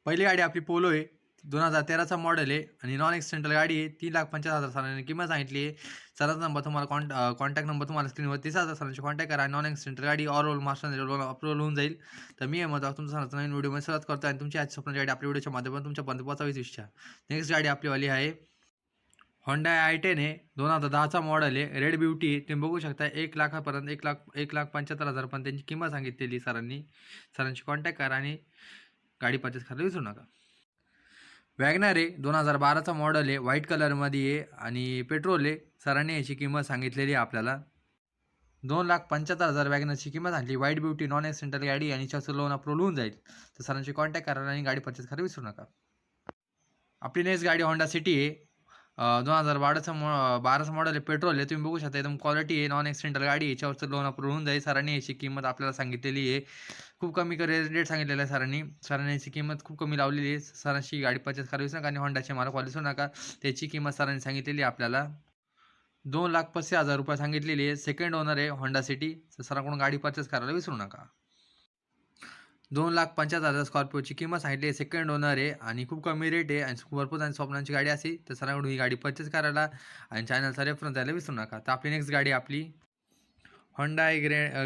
पहिली गाडी आपली पोलो आहे. 2013चा मॉडेल आहे आणि नॉन एक्सिडेंटल गाडी आहे. 3,50,000 सरांनी किंमत सांगितली आहे. सरांचा नंबर तुम्हाला कॉन्टॅक्ट नंबर तुम्हाला स्क्रीनवर दिसत असेल. सरांशी कॉन्टॅक्ट करा. नॉन एक्सिडेंटल गाडी ऑल ओव्हर महाराष्ट्रामध्ये लोन अप्रूव्हल होऊन जाईल. तर मी आहे मग तुमचं सरांचा नवीन व्हिडिओमध्ये सुरुवात करतो आणि तुमची आजची स्वप्नाची गाडी आपल्या व्हिडिओच्या माध्यमातून तुमच्यापर्यंत पोहोचावीची इच्छा. नेक्स्ट गाडी आपलीवाली आहे Honda i10 आहे. 2010चा मॉडेल आहे. रेड ब्युटी आहे. तुम्ही बघू शकता 1 लाखापर्यंत 1,75,000 पर्यंत त्यांची किंमत सांगितलेली सरांनी. सरांशी कॉन्टॅक्ट करा आणि गाडी परचेस करायला विसरू नका. वॅगनर आहे. 2012चा मॉडेल आहे. व्हाईट कलरमध्ये आहे आणि पेट्रोल आहे. सरांनी याची किंमत सांगितलेली आहे आपल्याला 2,75,000 वॅगनरची किंमत सांगितली. व्हाईट ब्युटी नॉन एक्सिडेंटल गाडी आणि याच्यावर लोन अप्रूव्हल होऊन जाईल. तर सरांशी कॉन्टॅक्ट करा आणि गाडी परचेस करायला विसरू नका. आपली नेक्स्ट गाडी होंडा सिटी आहे. 2012चं मॉडेल आहे. पेट्रोल आहे. तुम्ही बघू शकता एकदम क्वालिटी आहे. नॉन एक्सिडेंटल गाडी आहे. याच्यावरचं लोन अप्रूव्हल होऊन जाईल. सरांनी याची किंमत आपल्याला सांगितलेली आहे. खूप कमी रेट सांगितलेला आहे सरांनी. सरांनी याची किंमत खूप कमी लावलेली आहे. सरांशी गाडी परचेस करायला विसरू नका आणि होंडाचे मालक व्हायला विसरू नका. त्याची किंमत सरांनी सांगितलेली आहे आपल्याला 2,35,000 रुपये सांगितलेली आहे. सेकंड ओनर आहे होंडा सिटी. तर सरांकडून गाडी परचेस करायला विसरू नका. 2,75,000 स्कॉर्पिओची किंमत सांगितली आहे. सेकंड ओनर आहे आणि खूप कमी रेट आहे आणि भरपूर आणि स्वप्नांची गाडी असेल तर सरांकडून ही गाडी परचेस करायला आणि चॅनलचा रेफरन्स द्यायला विसरू नका. तर आपली नेक्स्ट गाडी आपली होंडा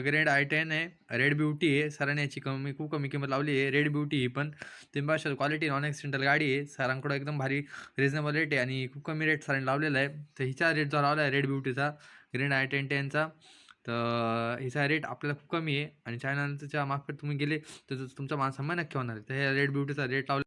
ग्रेड i10 आहे. रेड ब्युटी आहे. सरांनी याची खूप कमी किंमत लावली आहे. रेड ब्युटी ही पण तुम्ही बघा क्वालिटी नॉन एक्सिडेंटल गाडी आहे. सरांकडं एकदम भारी रिजनेबल रेट आहे आणि खूप कमी रेट सरांनी लावलेला आहे. तर हिचा रेट जो लावला आहे रेड ब्युटीचा ग्रेड i10चा तर हिचा रेट आपल्याला खूप कमी आहे आणि चॅनलच्या मार्फत तुम्ही गेले तर तुमचा मान सन्मान नक्की होणार आहे. तर हे रेड ब्युटीचा रेट लावला